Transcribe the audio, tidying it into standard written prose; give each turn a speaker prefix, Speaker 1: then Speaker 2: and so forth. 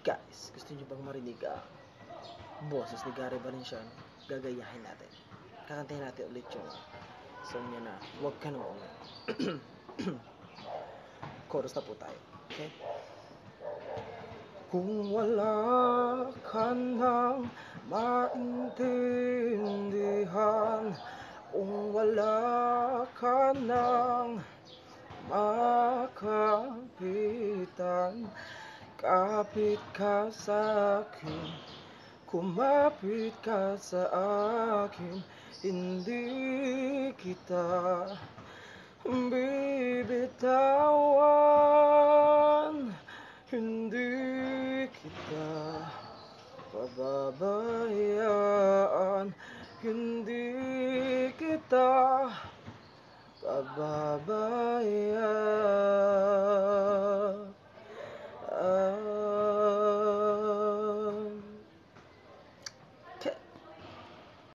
Speaker 1: Guys, gusto niyo bang marinig boses ni Gary Valenciano? Gagayahin natin. Kakantahin natin ulit yung song niya na Huwag Ka Nang Umiyak. Chorus na po tayo. Okay? Kung wala ka nang maintindihan, kung wala ka nang makapitan, kapit ka sa akin, kumapit ka sa akin, hindi kita bibitawan, hindi kita pababayaan, hindi kita pababayaan.